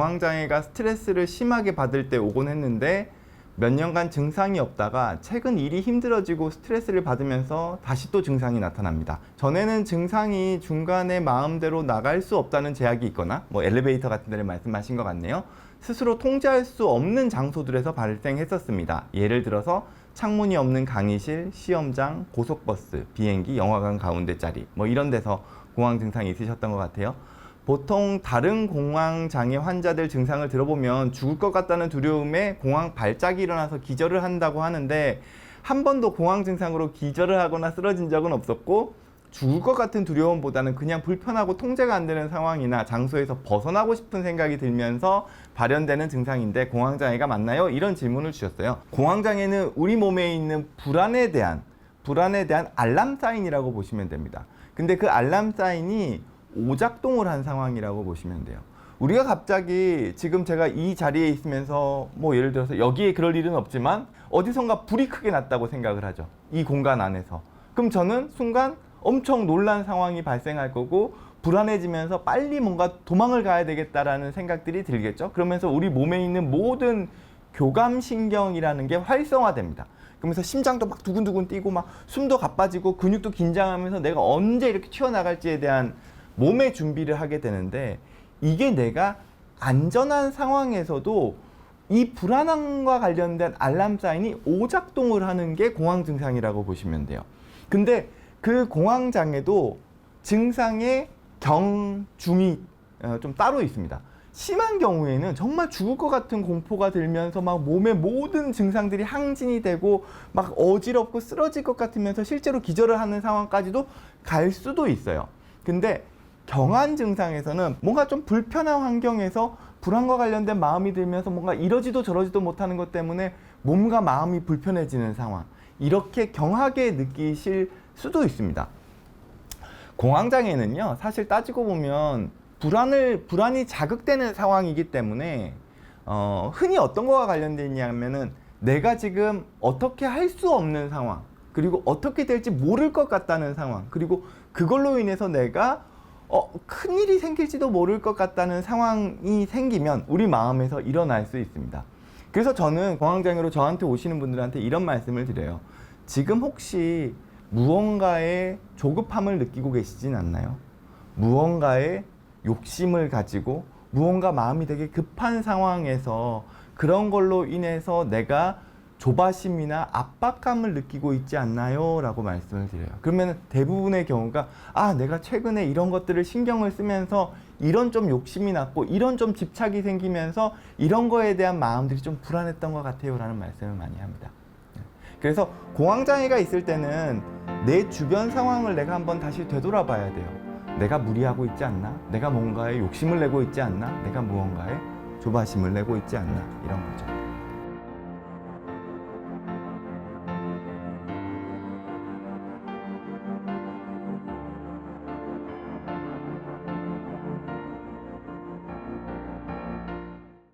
공황장애가 스트레스를 심하게 받을 때 오곤 했는데 몇 년간 증상이 없다가 최근 일이 힘들어지고 스트레스를 받으면서 다시 또 증상이 나타납니다. 전에는 증상이 중간에 마음대로 나갈 수 없다는 제약이 있거나 뭐 엘리베이터 같은 데를 말씀하신 것 같네요. 스스로 통제할 수 없는 장소들에서 발생했었습니다. 예를 들어서 창문이 없는 강의실, 시험장, 고속버스, 비행기, 영화관 가운데 자리 뭐 이런 데서 공황 증상이 있으셨던 것 같아요. 보통 다른 공황장애 환자들 증상을 들어보면 죽을 것 같다는 두려움에 공황 발작이 일어나서 기절을 한다고 하는데 한 번도 공황 증상으로 기절을 하거나 쓰러진 적은 없었고 죽을 것 같은 두려움보다는 그냥 불편하고 통제가 안 되는 상황이나 장소에서 벗어나고 싶은 생각이 들면서 발현되는 증상인데 공황장애가 맞나요? 이런 질문을 주셨어요. 공황장애는 우리 몸에 있는 불안에 대한 알람 사인이라고 보시면 됩니다. 근데 그 알람 사인이 오작동을 한 상황이라고 보시면 돼요. 우리가 갑자기 지금 제가 이 자리에 있으면서 뭐 예를 들어서 여기에 그럴 일은 없지만 어디선가 불이 크게 났다고 생각을 하죠. 이 공간 안에서. 그럼 저는 순간 엄청 놀란 상황이 발생할 거고 불안해지면서 빨리 뭔가 도망을 가야 되겠다라는 생각들이 들겠죠. 그러면서 우리 몸에 있는 모든 교감신경이라는 게 활성화됩니다. 그러면서 심장도 막 두근두근 뛰고 막 숨도 가빠지고 근육도 긴장하면서 내가 언제 이렇게 튀어나갈지에 대한 몸의 준비를 하게 되는데 이게 내가 안전한 상황에서도 이 불안함과 관련된 알람 사인이 오작동을 하는 게 공황 증상이라고 보시면 돼요. 근데 그 공황 장애도 증상의 경, 중이 좀 따로 있습니다. 심한 경우에는 정말 죽을 것 같은 공포가 들면서 막 몸의 모든 증상들이 항진이 되고 막 어지럽고 쓰러질 것 같으면서 실제로 기절을 하는 상황까지도 갈 수도 있어요. 근데 경한 증상에서는 뭔가 좀 불편한 환경에서 불안과 관련된 마음이 들면서 뭔가 이러지도 저러지도 못하는 것 때문에 몸과 마음이 불편해지는 상황, 이렇게 경하게 느끼실 수도 있습니다. 공황장애는요, 사실 따지고 보면 불안이 자극되는 상황이기 때문에 흔히 어떤 거와 관련되어 있냐면은 내가 지금 어떻게 할 수 없는 상황, 그리고 어떻게 될지 모를 것 같다는 상황, 그리고 그걸로 인해서 내가 큰일이 생길지도 모를 것 같다는 상황이 생기면 우리 마음에서 일어날 수 있습니다. 그래서 저는 공황장애로 저한테 오시는 분들한테 이런 말씀을 드려요. 지금 혹시 무언가의 조급함을 느끼고 계시진 않나요? 무언가의 욕심을 가지고 무언가 마음이 되게 급한 상황에서 그런 걸로 인해서 내가 조바심이나 압박감을 느끼고 있지 않나요? 라고 말씀을 드려요. 그러면 대부분의 경우가 내가 최근에 이런 것들을 신경을 쓰면서 이런 좀 욕심이 났고 이런 좀 집착이 생기면서 이런 거에 대한 마음들이 좀 불안했던 것 같아요 라는 말씀을 많이 합니다. 그래서 공황장애가 있을 때는 내 주변 상황을 내가 한번 다시 되돌아봐야 돼요. 내가 무리하고 있지 않나? 내가 뭔가에 욕심을 내고 있지 않나? 내가 무언가에 조바심을 내고 있지 않나? 이런 거죠.